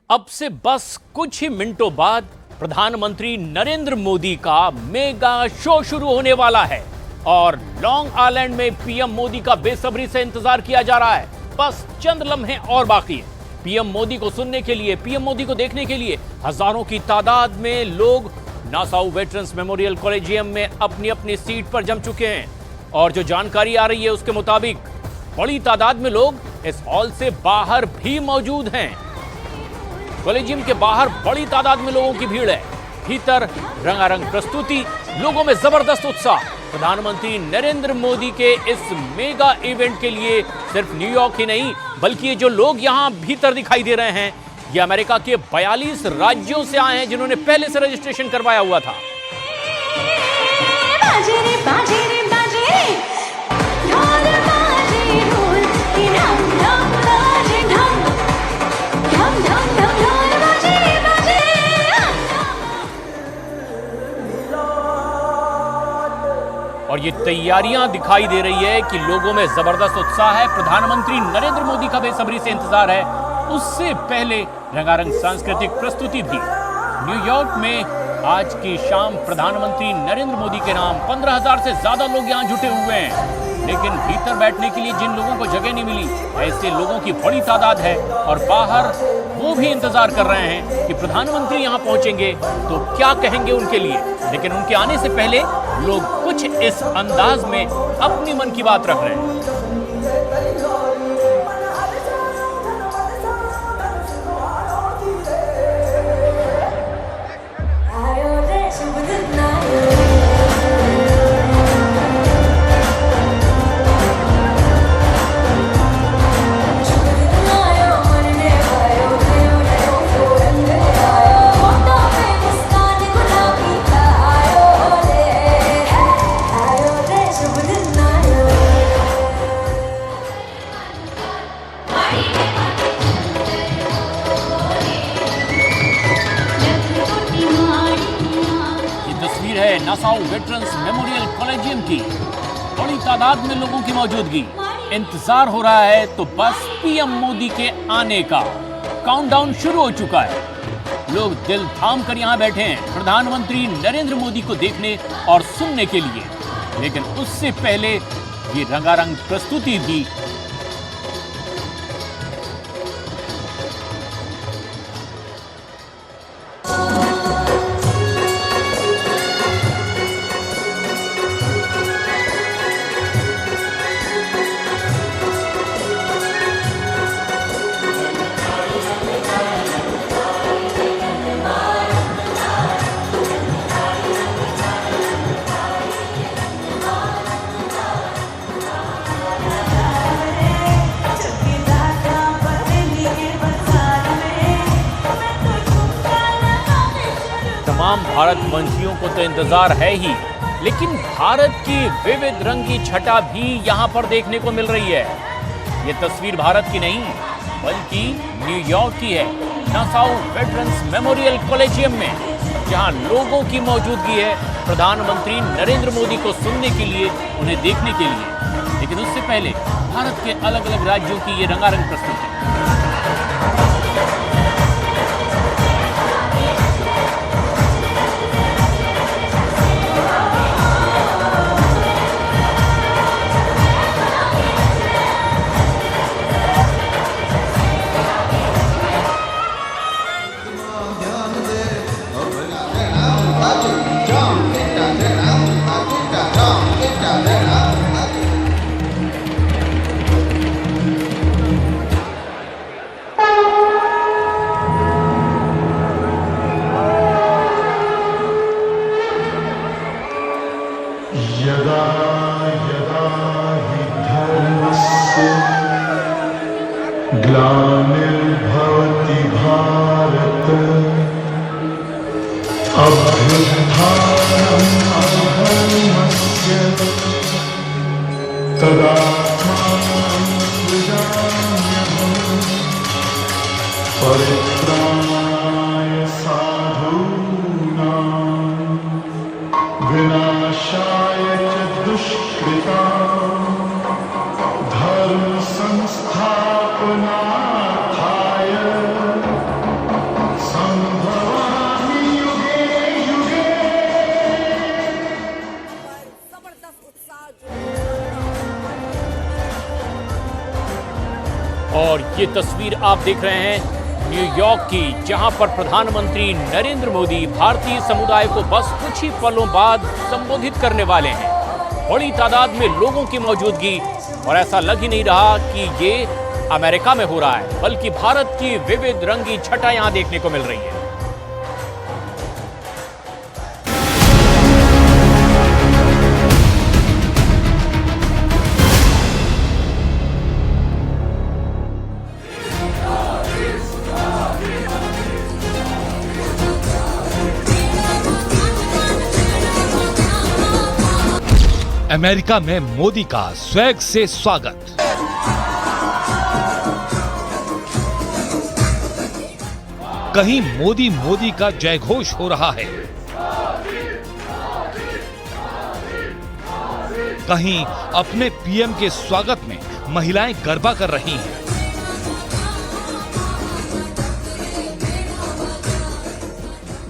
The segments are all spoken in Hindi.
अब से बस कुछ ही मिनटों बाद प्रधानमंत्री नरेंद्र मोदी का मेगा शो शुरू होने वाला है और लॉन्ग आइलैंड में पीएम मोदी का बेसब्री से इंतजार किया जा रहा है। बस चंद लम्हे और बाकी है। पीएम मोदी को सुनने के लिए, पीएम मोदी को देखने के लिए हजारों की तादाद में लोग नासाउ वेटरन्स मेमोरियल कॉलेजियम में अपनी अपनी सीट पर जम चुके हैं और जो जानकारी आ रही है उसके मुताबिक बड़ी तादाद में लोग इस हॉल से बाहर भी मौजूद हैं। कॉलेजियम के बाहर बड़ी तादाद में लोगों की भीड़ है। भीतर रंगारंग प्रस्तुति, लोगों में जबरदस्त उत्साह। प्रधानमंत्री नरेंद्र मोदी के इस मेगा इवेंट के लिए सिर्फ न्यूयॉर्क ही नहीं बल्कि ये जो लोग यहां भीतर दिखाई दे रहे हैं ये अमेरिका के 42 राज्यों से आए हैं जिन्होंने पहले से रजिस्ट्रेशन करवाया हुआ था। और ये तैयारियां दिखाई दे रही है कि लोगों में जबरदस्त उत्साह है। प्रधानमंत्री नरेंद्र मोदी का बेसब्री से इंतजार है। उससे पहले रंगारंग सांस्कृतिक प्रस्तुति भी। न्यूयॉर्क में आज की शाम प्रधानमंत्री नरेंद्र मोदी के नाम 15,000 से ज्यादा लोग यहां जुटे हुए हैं, लेकिन भीतर बैठने के लिए जिन लोगों को जगह नहीं मिली ऐसे लोगों की बड़ी तादाद है और बाहर वो भी इंतजार कर रहे हैं कि प्रधानमंत्री यहां पहुंचेंगे तो क्या कहेंगे उनके लिए। लेकिन उनके आने से पहले लोग कुछ इस अंदाज में अपनी मन की बात रख रहे हैं। है नासाउ वेटरन्स मेमोरियल कॉलेजियम की। बड़ी तादाद में लोगों की मौजूदगी। इंतजार हो रहा है तो बस पीएम मोदी के आने का। काउंटडाउन शुरू हो चुका है। लोग दिल थाम कर यहां बैठे हैं प्रधानमंत्री नरेंद्र मोदी को देखने और सुनने के लिए। लेकिन उससे पहले ये रंगारंग प्रस्तुति भी। तमाम भारतवंशियों को तो इंतजार है ही, लेकिन भारत की विविध रंगी छटा भी यहां पर देखने को मिल रही है। ये तस्वीर भारत की नहीं बल्कि न्यूयॉर्क की है, नासाउ वेटरन्स मेमोरियल कॉलेजियम में, जहां लोगों की मौजूदगी है प्रधानमंत्री नरेंद्र मोदी को सुनने के लिए, उन्हें देखने के लिए। लेकिन उससे पहले भारत के अलग अलग राज्यों की ये रंगारंग प्रस्तुति। यदा यदा हि धर्मस्य ग्लानिर्भवति भारत अभ्युत्थानम् अधर्मस्य तदात्मानं सृजाम्यहम् परित्राणाय साधूनां विनाशाय च दुष्कृतां धर्म संस्थापनार्थाय ये तस्वीर आप देख रहे हैं न्यूयॉर्क की, जहां पर प्रधानमंत्री नरेंद्र मोदी भारतीय समुदाय को बस कुछ ही पलों बाद संबोधित करने वाले हैं। बड़ी तादाद में लोगों की मौजूदगी, और ऐसा लग ही नहीं रहा कि ये अमेरिका में हो रहा है, बल्कि भारत की विविध रंगी छटा यहां देखने को मिल रही है। अमेरिका में मोदी का स्वैग से स्वागत। कहीं मोदी मोदी का जयघोष हो रहा है, कहीं अपने पीएम के स्वागत में महिलाएं गरबा कर रही हैं।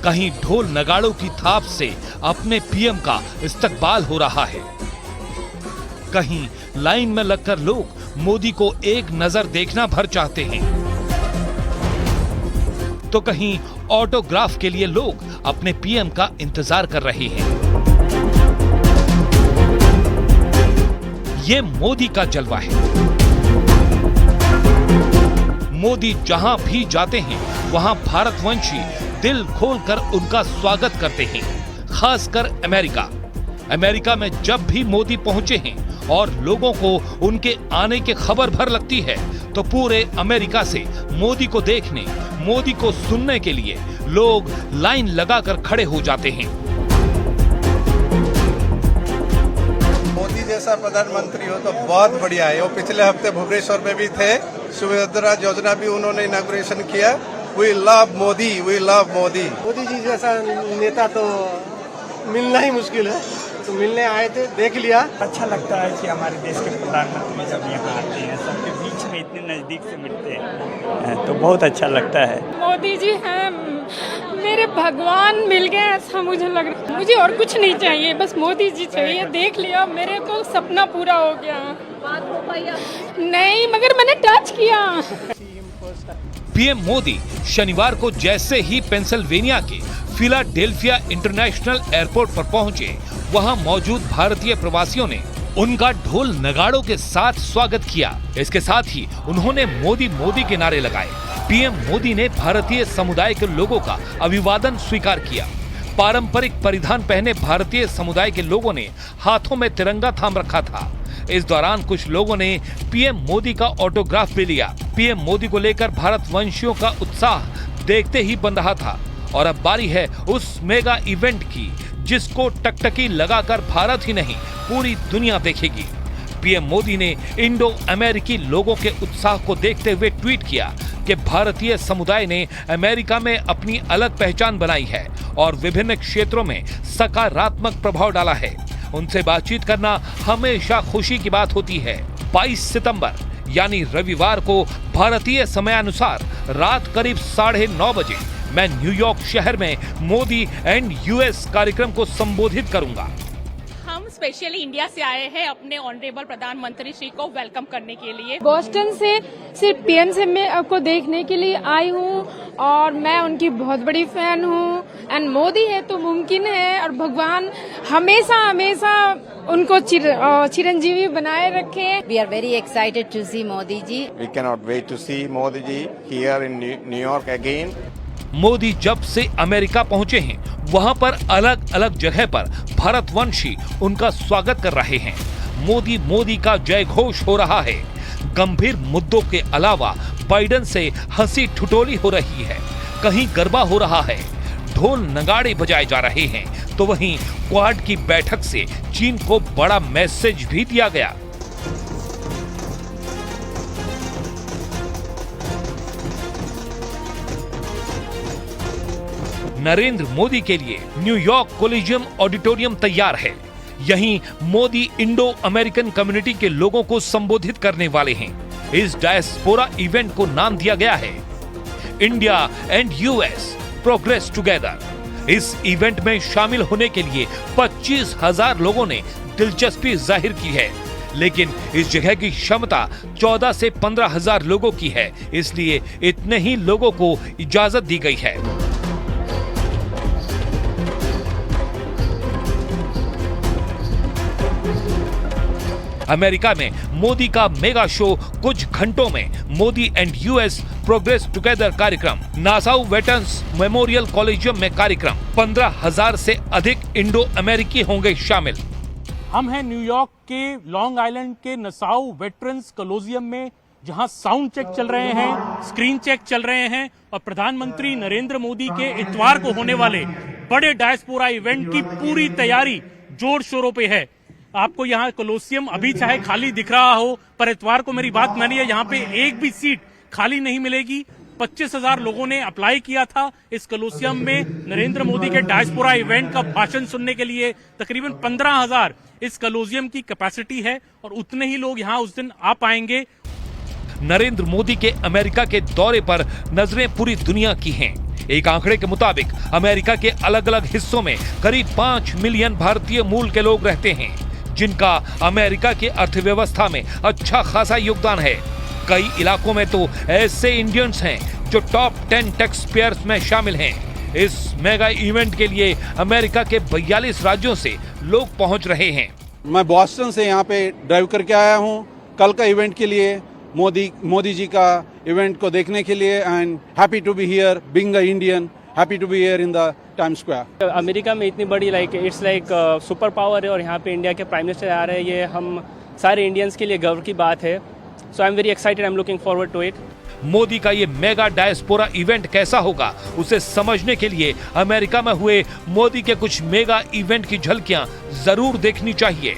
कहीं ढोल नगाड़ों की थाप से अपने पीएम का इस्तकबाल हो रहा है। कहीं लाइन में लगकर लोग मोदी को एक नजर देखना भर चाहते हैं, तो कहीं ऑटोग्राफ के लिए लोग अपने पीएम का इंतजार कर रहे हैं। ये मोदी का जलवा है। मोदी जहां भी जाते हैं वहां भारतवंशी दिल खोलकर उनका स्वागत करते हैं, खासकर अमेरिका में जब भी मोदी पहुंचे हैं और लोगों को उनके आने की खबर भर लगती है, तो पूरे अमेरिका से मोदी को देखने, मोदी को सुनने के लिए लोग लाइन लगाकर खड़े हो जाते हैं। मोदी जैसा प्रधानमंत्री हो तो बहुत बढ़िया है। वो पिछले हफ्ते भुवनेश्वर में भी थे, सुभद्रा योजना भी उन्होंने इनॉग्रेशन किया। We love Modi, we love Modi. Modi ji जैसा नेता तो मिलना ही मुश्किल है, तो मिलने आए थे, देख लिया। अच्छा लगता है कि हमारे देश के प्रधानमंत्री जब यहाँ आते हैं, सबके बीच में इतने नज़दीक से मिलते हैं, तो बहुत अच्छा लगता है। मोदी जी हैं मेरे भगवान, मिल गए ऐसा मुझे लग रहा है। मुझे और कुछ नहीं चाहिए, बस मोदी जी चाहिए। देख लिया, मेरे को सपना पूरा हो गया। नहीं, मगर मैंने टच किया। पीएम मोदी शनिवार को जैसे ही पेंसिल्वेनिया के फिलाडेल्फिया इंटरनेशनल एयरपोर्ट पर पहुंचे, वहां मौजूद भारतीय प्रवासियों ने उनका ढोल नगाड़ों के साथ स्वागत किया। इसके साथ ही उन्होंने मोदी मोदी के नारे लगाए। पीएम मोदी ने भारतीय समुदाय के लोगों का अभिवादन स्वीकार किया। पारंपरिक परिधान पहने भारतीय समुदाय के लोगों ने हाथों में तिरंगा थाम रखा था। इस दौरान कुछ लोगों ने पीएम मोदी का ऑटोग्राफ भी लिया। पीएम मोदी को लेकर भारतवंशियों का उत्साह देखते ही बन रहा था, और अब बारी है उस मेगा इवेंट की जिसको टकटकी लगाकर भारत ही नहीं पूरी दुनिया देखेगी। पीएम मोदी ने इंडो अमेरिकी लोगों के उत्साह को देखते हुए ट्वीट किया कि भारतीय समुदाय ने अमेरिका में अपनी अलग पहचान बनाई है और विभिन्न क्षेत्रों में सकारात्मक प्रभाव डाला है। उनसे बातचीत करना हमेशा खुशी की बात होती है। 22 सितंबर यानी रविवार को भारतीय समयानुसार रात करीब 9:30 बजे मैं न्यूयॉर्क शहर में मोदी एंड यूएस कार्यक्रम को संबोधित करूंगा। हम स्पेशली इंडिया से आए हैं अपने ऑनरेबल प्रधानमंत्री श्री को वेलकम करने के लिए। बोस्टन से सिर्फ पीएम से मैं आपको देखने के लिए आई हूँ, और मैं उनकी बहुत बड़ी फैन हूँ। एंड मोदी है तो मुमकिन है, और भगवान हमेशा हमेशा उनको चिरंजीवी बनाए रखे। We are very excited to see Modi ji. We cannot wait to see Modi ji here in New York again. Modi जब से अमेरिका पहुंचे हैं, वहां पर अलग अलग जगह पर भारतवंशी उनका स्वागत कर रहे हैं। मोदी मोदी का जय घोष हो रहा है। गंभीर मुद्दों के अलावा बाइडेन से हंसी ठिठोली हो रही है। कहीं गरबा हो रहा है, ढोल नगाड़े बजाए जा रहे हैं, तो वहीं क्वाड की बैठक से चीन को बड़ा मैसेज भी दिया गया। नरेंद्र मोदी के लिए न्यूयॉर्क कोलिजियम ऑडिटोरियम तैयार है। यहीं मोदी इंडो अमेरिकन कम्युनिटी के लोगों को संबोधित करने वाले हैं। इस डायस्पोरा इवेंट को नाम दिया गया है India and US progress together. इस इवेंट में शामिल होने के लिए 25,000 लोगों ने दिलचस्पी जाहिर की है, लेकिन इस जगह की क्षमता 14 से 15,000 लोगों की है, इसलिए इतने ही लोगों को इजाजत दी गई है। अमेरिका में मोदी का मेगा शो, कुछ घंटों में Modi and US progress together कार्यक्रम, नासाउ वेटरन्स मेमोरियल कॉलेजियम में कार्यक्रम, 15,000 से अधिक इंडो अमेरिकी होंगे शामिल। हम हैं न्यूयॉर्क के लॉन्ग आइलैंड के नसाउ वेटरन्स कॉलेजियम में, जहां साउंड चेक चल रहे हैं, स्क्रीन चेक चल रहे हैं और प्रधानमंत्री नरेंद्र मोदी के इतवार को होने वाले बड़े डायस्पोरा इवेंट की पूरी तैयारी जोर शोरों पे है। आपको यहाँ कोलोसियम अभी चाहे खाली दिख रहा हो, पर इतवार को मेरी बात मानिए, यहाँ पे एक भी सीट खाली नहीं मिलेगी। 25,000 लोगों ने अप्लाई किया था इस कोलोसियम में नरेंद्र मोदी के डायस्पोरा इवेंट का भाषण सुनने के लिए। तकरीबन 15,000 इस कोलोसियम की कैपेसिटी है और उतने ही लोग यहाँ उस दिन आ पाएंगे। नरेंद्र मोदी के अमेरिका के दौरे पर नजरें पूरी दुनिया की हैं। एक आंकड़े के मुताबिक अमेरिका के अलग अलग हिस्सों में करीब 5 मिलियन भारतीय मूल के लोग रहते हैं, जिनका अमेरिका की अर्थव्यवस्था में अच्छा खासा योगदान है। कई इलाकों में तो ऐसे इंडियंस हैं जो टॉप 10 टैक्स पेयर्स में शामिल हैं। इस मेगा इवेंट के लिए अमेरिका के 42 राज्यों से लोग पहुंच रहे हैं। मैं बॉस्टन से यहाँ पे ड्राइव करके आया हूँ कल का इवेंट के लिए, मोदी जी का इवेंट को देखने के लिए, and happy to be here being a Indian, happy to be here in the Times Square. America में इतनी बड़ी इट्स लाइक सुपर पावर है और यहाँ पे इंडिया के प्राइम मिनिस्टर आ रहे हैं, ये हम सारे इंडियंस के लिए गर्व की बात है। So I am very excited, I am looking forward to it. Modi का ये मेगा डायस्पोरा इवेंट कैसा होगा, उसे समझने के लिए अमेरिका में हुए मोदी के कुछ मेगा इवेंट की झलकियां जरूर देखनी चाहिए।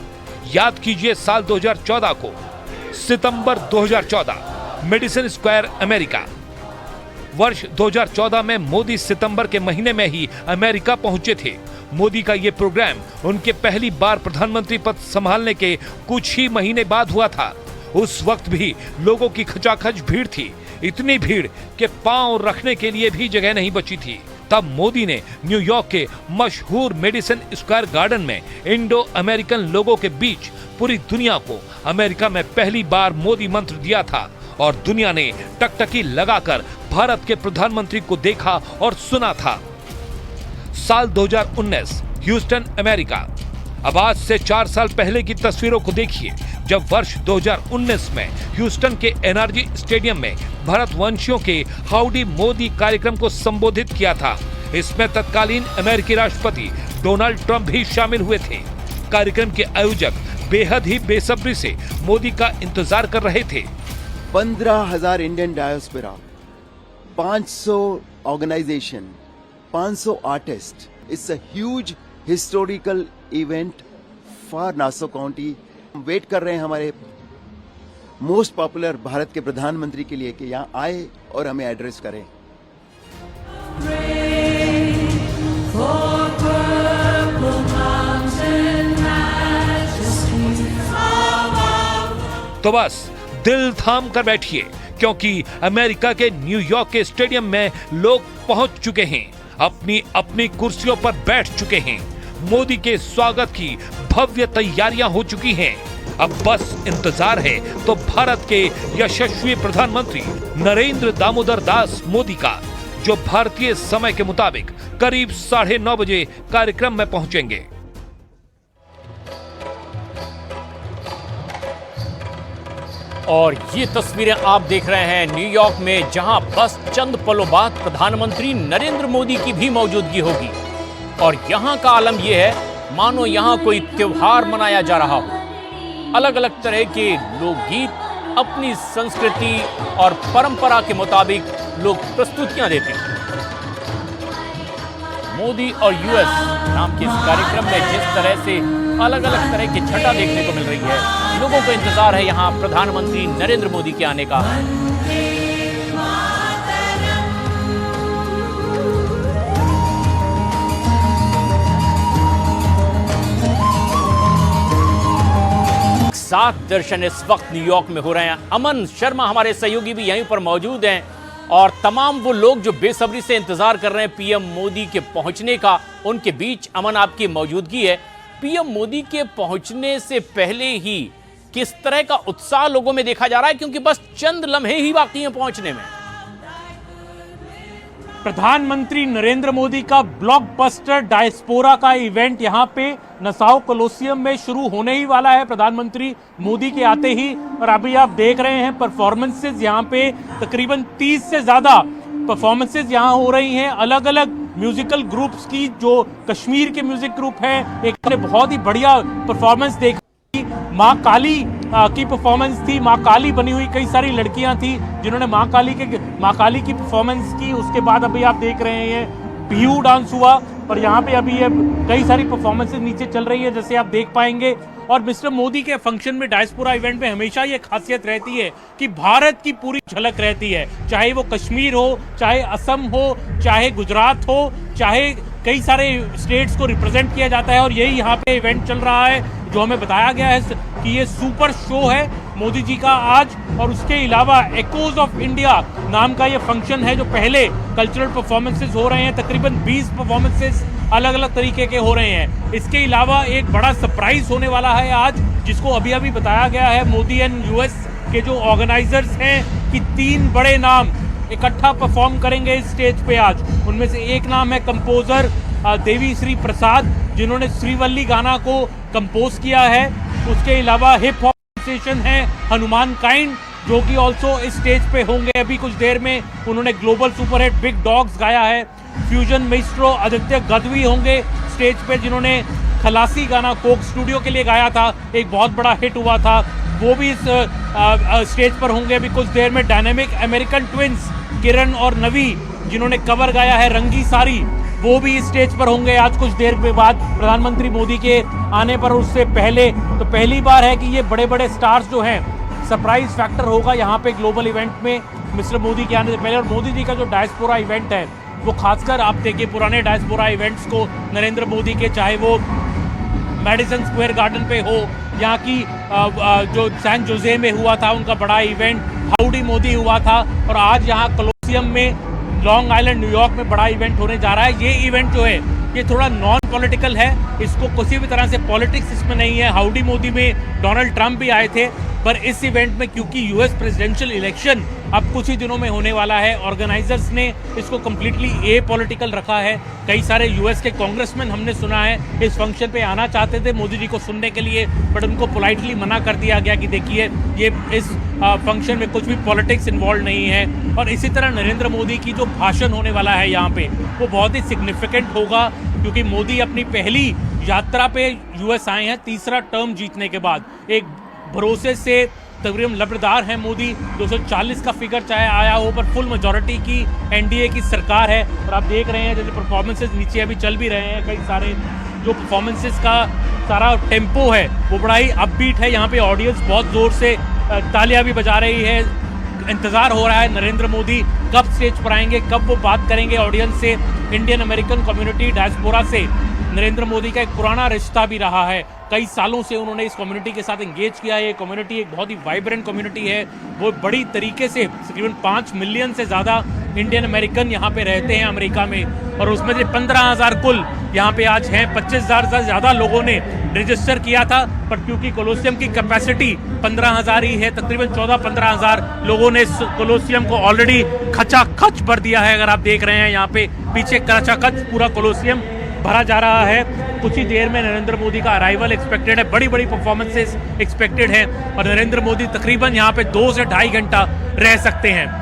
याद कीजिए साल 2014 को, सितंबर 2014, मेडिसन स्क्वायर अमेरिका। वर्ष 2014 में मोदी सितंबर के महीने में ही अमेरिका पहुंचे थे। मोदी का ये प्रोग्राम उनके पहली बार प्रधानमंत्री पद संभालने के कुछ ही महीने बाद हुआ था। उस वक्त भी लोगों की खचाखच भीड़ थी, इतनी भीड़ कि पांव रखने के लिए भी जगह नहीं बची थी। तब मोदी ने न्यूयॉर्क के मशहूर मेडिसन स्क्वायर गार्डन में इंडो अमेरिकन लोगों के बीच पूरी दुनिया को अमेरिका में पहली बार मोदी मंत्र दिया था और दुनिया ने टकटकी लगाकर भारत के प्रधानमंत्री को देखा और सुना था। साल 2019, ह्यूस्टन अमेरिका। अब आज से 4 साल पहले की तस्वीरों को देखिए, जब वर्ष 2019 में ह्यूस्टन के एनआरजी स्टेडियम में भारतवंशियों के हाउडी मोदी कार्यक्रम को संबोधित किया था। इसमें तत्कालीन अमेरिकी राष्ट्रपति डोनाल्ड ट्रंप भी शामिल हुए थे। कार्यक्रम के आयोजक बेहद ही बेसब्री से मोदी का इंतजार कर रहे थे। 15,000 Indian diaspora, 500 organisation, 500 artist. It's a huge historical event for Nassau County. Wait कर रहे हैं हमारे मोस्ट पॉपुलर भारत के प्रधानमंत्री के लिए कि यहाँ आए और हमें एड्रेस करें। तो बस दिल थाम कर बैठिए, क्योंकि अमेरिका के न्यूयॉर्क के स्टेडियम में लोग पहुंच चुके हैं, अपनी अपनी कुर्सियों पर बैठ चुके हैं। मोदी के स्वागत की भव्य तैयारियां हो चुकी हैं। अब बस इंतजार है तो भारत के यशस्वी प्रधानमंत्री नरेंद्र दामोदर दास मोदी का, जो भारतीय समय के मुताबिक करीब 9:30 बजे कार्यक्रम में पहुंचेंगे। और ये तस्वीरें आप देख रहे हैं न्यूयॉर्क में, जहां बस चंद पलों बाद प्रधानमंत्री नरेंद्र मोदी की भी मौजूदगी होगी। और यहां का आलम यह है मानो यहां कोई त्योहार मनाया जा रहा हो। अलग अलग तरह के लोकगीत, अपनी संस्कृति और परंपरा के मुताबिक लोग प्रस्तुतियां देते हैं। मोदी और यूएस नाम के इस कार्यक्रम में जिस तरह से अलग अलग तरह की छटा देखने को मिल रही है, लोगों को इंतजार है यहां प्रधानमंत्री नरेंद्र मोदी के आने का। सात दर्शन इस वक्त न्यूयॉर्क में हो रहे हैं। अमन शर्मा हमारे सहयोगी भी यहीं पर मौजूद हैं और तमाम वो लोग जो बेसब्री से इंतजार कर रहे हैं पीएम मोदी के पहुंचने का, उनके बीच अमन आपकी मौजूदगी है। पीएम मोदी के पहुंचने से पहले ही किस तरह का उत्साह लोगों में देखा जा रहा है, क्योंकि बस चंद लम्हे ही बाकी हैं पहुंचने में। प्रधानमंत्री नरेंद्र मोदी का ब्लॉकबस्टर डायस्पोरा का इवेंट यहां पे नसाओ कोलोसियम में शुरू होने ही वाला है प्रधानमंत्री मोदी के आते ही। और अभी आप देख रहे हैं परफॉर्मेंसेज यहां पे तकरीबन 30 से ज्यादा परफॉर्मेंसेज यहां हो रही हैं अलग अलग म्यूजिकल ग्रुप्स की। जो कश्मीर के म्यूजिक ग्रुप है, एक ने बहुत ही बढ़िया परफॉर्मेंस देखी। माँ काली की परफॉर्मेंस थी, माँ काली बनी हुई कई सारी लड़कियां थी जिन्होंने माँ काली की परफॉर्मेंस की। उसके बाद अभी आप देख रहे हैं बिहू डांस हुआ और यहाँ पे अभी कई सारी परफॉर्मेंसेज नीचे चल रही है जैसे आप देख पाएंगे। और मिस्टर मोदी के फंक्शन में, डायस्पोरा इवेंट में हमेशा ये खासियत रहती है कि भारत की पूरी झलक रहती है, चाहे वो कश्मीर हो, चाहे असम हो, चाहे गुजरात हो, चाहे कई सारे स्टेट्स को रिप्रेजेंट किया जाता है। और यही यहाँ पे इवेंट चल रहा है जो हमें बताया गया है कि ये सुपर शो है मोदी जी का आज। और उसके अलावा एकोज ऑफ इंडिया नाम का ये फंक्शन है जो पहले कल्चरल परफॉर्मेंसेज हो रहे हैं, तकरीबन 20 परफॉर्मेंसेज अलग अलग तरीके के हो रहे हैं। इसके अलावा एक बड़ा सरप्राइज होने वाला है आज, जिसको अभी अभी बताया गया है मोदी एंड यूएस के जो ऑर्गेनाइजर्स हैं कि 3 बड़े नाम इकट्ठा परफॉर्म करेंगे इस स्टेज पे आज। उनमें से एक नाम है कंपोजर देवी श्री प्रसाद, जिन्होंने श्रीवल्ली गाना को कंपोज किया है। उसके अलावा हिप हॉप सेंसेशन है हनुमान काइंड, जो कि ऑल्सो इस स्टेज पे होंगे अभी कुछ देर में। उन्होंने ग्लोबल सुपरहिट बिग डॉग्स गाया है। फ्यूजन मेस्ट्रो आदित्य गदवी होंगे स्टेज पे, जिन्होंने खलासी गाना कोक स्टूडियो के लिए गाया था, एक बहुत बड़ा हिट हुआ था, वो भी इस स्टेज पर होंगे अभी कुछ देर में। डायनेमिक अमेरिकन ट्विंस किरण और नवी, जिन्होंने कवर गाया है रंगी सारी, वो भी इस स्टेज पर होंगे आज कुछ देर के बाद प्रधानमंत्री मोदी के आने पर। उससे पहले तो पहली बार है कि ये बड़े बड़े स्टार्स जो हैं, सरप्राइज फैक्टर होगा यहाँ पे ग्लोबल इवेंट में मिस्टर मोदी के आने से पहले। और मोदी जी का जो डायस्पोरा इवेंट है वो खासकर आप देखिए पुराने डायस्पोरा इवेंट्स को नरेंद्र मोदी के, चाहे वो मेडिसन स्क्वायर गार्डन पे हो, यहाँ की जो सैन जोसे में हुआ था उनका बड़ा इवेंट, हाउडी मोदी हुआ था, और आज यहाँ कोलोसियम में लॉन्ग आइलैंड न्यूयॉर्क में बड़ा इवेंट होने जा रहा है। ये इवेंट जो है ये थोड़ा नॉन पॉलिटिकल है, इसको किसी भी तरह से पॉलिटिक्स इसमें नहीं है। हाउडी मोदी में डोनाल्ड ट्रंप भी आए थे, पर इस इवेंट में क्योंकि यूएस प्रेसिडेंशियल इलेक्शन अब कुछ ही दिनों में होने वाला है, ऑर्गेनाइजर्स ने इसको कम्प्लीटली ए पॉलिटिकल रखा है। कई सारे यूएस के कांग्रेसमैन हमने सुना है इस फंक्शन पे आना चाहते थे मोदी जी को सुनने के लिए, बट उनको पोलाइटली मना कर दिया गया कि देखिए ये इस फंक्शन में कुछ भी पॉलिटिक्स इन्वॉल्व नहीं है। और इसी तरह नरेंद्र मोदी की जो भाषण होने वाला है यहाँ पे वो बहुत ही सिग्निफिकेंट होगा, क्योंकि मोदी अपनी पहली यात्रा पे यूएस आए हैं, तीसरा टर्म जीतने के बाद। एक भरोसे से तकरीबन लबरदार हैं मोदी, 240 का फिगर चाहे आया हो, पर फुल मेजॉरिटी की एनडीए की सरकार है। और आप देख रहे हैं जैसे परफॉर्मेंसेज नीचे अभी चल भी रहे हैं, कई सारे जो परफॉर्मेंसेज का सारा टेम्पो है वो बड़ा ही अपबीट है। यहाँ पे ऑडियंस बहुत ज़ोर से तालियां भी बजा रही है। इंतज़ार हो रहा है नरेंद्र मोदी कब स्टेज पर आएंगे, कब वो बात करेंगे ऑडियंस से। इंडियन अमेरिकन कम्युनिटी डायस्पोरा से नरेंद्र मोदी का एक पुराना रिश्ता भी रहा है, कई सालों से उन्होंने इस कम्युनिटी के साथ एंगेज किया है। ये कम्युनिटी एक बहुत ही वाइब्रेंट कम्युनिटी है, वो बड़ी तरीके से तकरीबन 5 मिलियन से ज़्यादा इंडियन अमेरिकन यहाँ पे रहते हैं अमेरिका में, और उसमें से 15,000 कुल यहाँ पे आज हैं। 25,000 से ज़्यादा लोगों ने रजिस्टर किया था, पर क्योंकि कोलोसियम की कैपेसिटी 15,000 ही है, तकरीबन 14-15,000 लोगों ने इस कोलोसियम को ऑलरेडी खचाखच भर दिया है। अगर आप देख रहे हैं यहाँ पे पीछे खचाखच पूरा कोलोसियम भरा जा रहा है। कुछ ही देर में नरेंद्र मोदी का अराइवल एक्सपेक्टेड है, बड़ी बड़ी परफॉर्मेंसेस एक्सपेक्टेड हैं, और नरेंद्र मोदी तकरीबन यहाँ पे 2 से ढाई घंटा रह सकते हैं।